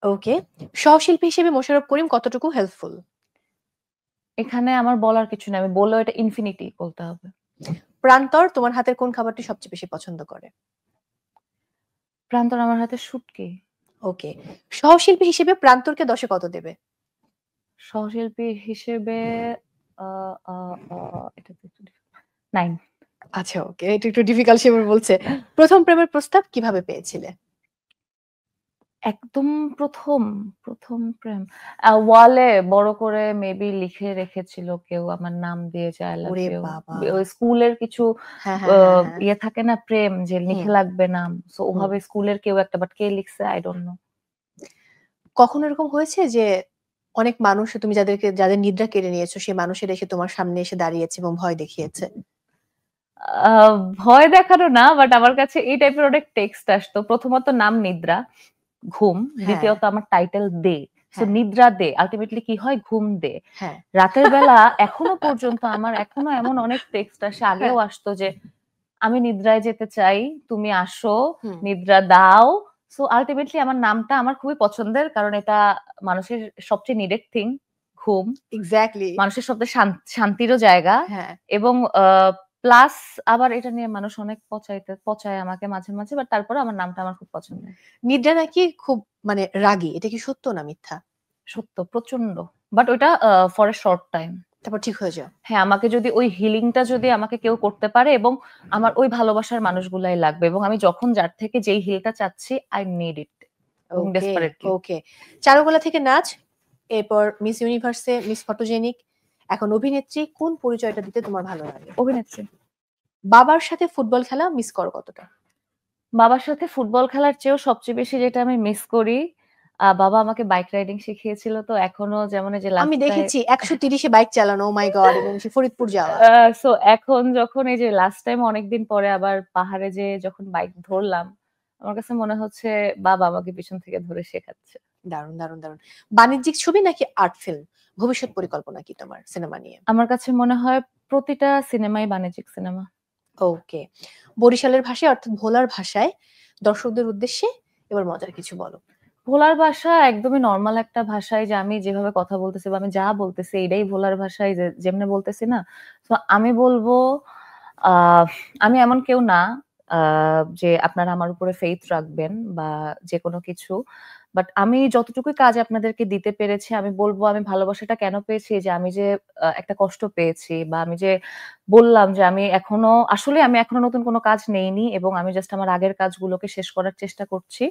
ওকে। সহশিল্পী হিসেবে মোশাররফ করিম কতটুকু হেল্পফুল? এখানে আমার বলার কিছু নাই। আমি বললেও এটা ইনফিনিটি বলতে হবে। প্রান্তর তোমার হাতের কোন খাবারটি সবচেয়ে বেশি পছন্দ করে? প্রান্তর আমার হাতে শুটকি। ওকে। সহশিল্পী হিসেবে প্রান্তরকে ১০ এ কত দেবে? সহশিল্পী হিসেবে আ আ আ এটা তো একটু 9। আচ্ছা ওকে। এটা একটু ডিফিকাল্ট সে আবার বলছে। ১ম প্রেমের প্রস্তাব কিভাবে পেয়েছিলে? একদম ১ম প্রেম। ওয়ালে বড় করে মেবি লিখে রেখেছিল কেউ আমার নাম দিয়ে যে আই লাভ ওরে ইউ। বাবা! ওই স্কুলের কিছু হ্যাঁ, হ্যাঁ, আ হ্যাঁ, হ্যাঁ। ইয়ে থাকে না প্রেম যে হুম, লিখে লাগবে নাম। সো হুম। ওভাবে স্কুলের কেউ একটা বাট কে লিখছে আই ডোন্ট নো। কখনো এরকম হয়েছে যে অনেক মানুষ তুমি যাদের নিদ্রা কেড়ে নিয়েছো সেই মানুষেরা এসে তোমার সামনে এসে দাঁড়িয়েছে এবং ভয় দেখিয়েছে? আ ভয় দেখানো না বাট আমার কাছে এই টাইপের অনেক টেক্সট আসতো। প্রথমত নাম নিদ্রা, ঘুম। হ্যাঁ, দ্বিতীয়ত আমার টাইটেল দে। সো হ্যাঁ, নিদ্রা দে। আল্টিমেটলি কি হয়? ঘুম দে। হ্যাঁ, রাতের বেলা এখনো পর্যন্ত আমার এখনো এমন অনেক টেক্সট আসে, আগেও হ্যাঁ। আসতো যে, "আমি নিদ্রায় যেতে চাই, তুমি আসো, হুম। নিদ্রা দাও।" সো আল্টিমেটলি আমার নামটা আমার খুবই পছন্দের। কারণ এটা মানুষের সবচেয়ে নিডেড থিং ঘুম। এক্সাক্টলি। মানুষের সবচেয়ে শান্তিরও জায়গা হ্যাঁ। এবং প্লাস আবার এটা নিয়ে মানুষ অনেক পচায় আমাকে মাঝে, মাঝে। বাট তারপরেও আমার নামটা আমার খুব পছন্দের। নিদ্রা নাকি খুব মানে রাগী। এটা কি সত্য না মিথ্যা? সত্য প্রচন্ড। বাট ওইটা ফর এ শর্ট টাইম। তারপর ঠিক হয়ে যাও। হ্যাঁ, আমাকে যদি ওই হিলিংটা যদি আমাকে কেউ করতে পারে এবং আমার ওই ভালোবাসার মানুষগুলাই লাগবে এবং আমি যখন যার থেকে যেই হিলটা চাচ্ছি I need it এবং ওকে, ডেসপারেটলি। ওকে। চারুকলা থেকে নাচ, এরপর মিস ইউনিভার্সে মিস ফটোজেনিক, এখন অভিনেত্রী। কোন পরিচয়টা দিতে তোমার ভালো লাগে? অভিনেত্রী। বাবার সাথে ফুটবল খেলা মিস করো কতটা? বাবার সাথে ফুটবল খেলার চেয়েও সবচেয়ে বেশি যেটা আমি মিস করি, বাবা আমাকে বাইক রাইডিং শিখিয়েছিল তো এখনো যেমন এই যে আমি লাস্ট টাইম দেখেছি ১৩০ এ বাইক চালানো। ওহ মাই গড! এবং সে ফরিদপুর যাওয়া। সো এখন যখন এই যে লাস্ট টাইম অনেকদিন পরে আবার পাহাড়ে যেয়ে যখন বাইক ধরলাম, আমার কাছে মনে হচ্ছে বাবা আমাকে পিছন থেকে ধরে শেখাচ্ছে। দারুণ, দারুণ, দারুণ। বাণিজ্যিক ছবি নাকি আর্ট ফিল্ম? ভবিষ্যৎ পরিকল্পনা কি তোমার সিনেমা নিয়ে? আমার কাছে মনে হয় প্রতিটা সিনেমাই বাণিজ্যিক সিনেমা। ওকে। বরিশালের ভাষায় অর্থাৎ ভোলার ভাষায় দর্শকদের উদ্দেশ্যে এবার মজার কিছু বলো। ভোলার ভাষা একদমই নরমাল একটা ভাষায় যে আমি যেভাবে কথা বলতেছি বা আমি যা বলতেছি এটাই ভোলার ভাষায় যে যেমনে বলতেছি না? সো আমি বলব আ আমি এমন কেউ না আ যে আপনারা আমার উপরে ফেইথ রাখবেন বা যেকোনো কিছু। বাট আমি যতটুকুই কাজ আপনাদেরকে দিতে পেরেছি আমি বলব আমি ভালোবাসাটা কেন পেয়েছি? যে আমি যে একটা কষ্ট পেয়েছি বা আমি যে বললাম যে আমি এখনো নতুন কোনো কাজ নেইনি এবং আমি জাস্ট আমার আগের কাজগুলোকে শেষ করার চেষ্টা করছি।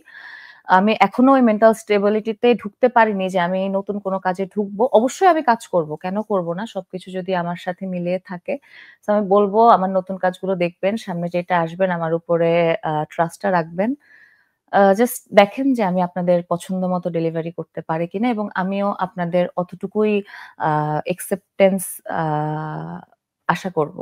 আমি এখনো ওই মেন্টাল স্টেবিলিটি তে ঢুকতে পারিনি যে আমি নতুন কোনো কাজে ঢুকবো। অবশ্যই আমি কাজ করব। কেন করব না? সবকিছু যদি আমার সাথে মিলিয়ে থাকে। সো আমি বলব আমার নতুন কাজগুলো দেখবেন। সামনে যেটা আসবেন আমার উপরে ট্রাস্ট টা রাখবেন। জাস্ট দেখেন যে আমি আপনাদের পছন্দ মতো ডেলিভারি করতে পারি কিনা এবং আমিও আপনাদের অতটুকুই আ অ্যাকসেপ্টেন্স আ আশা করব।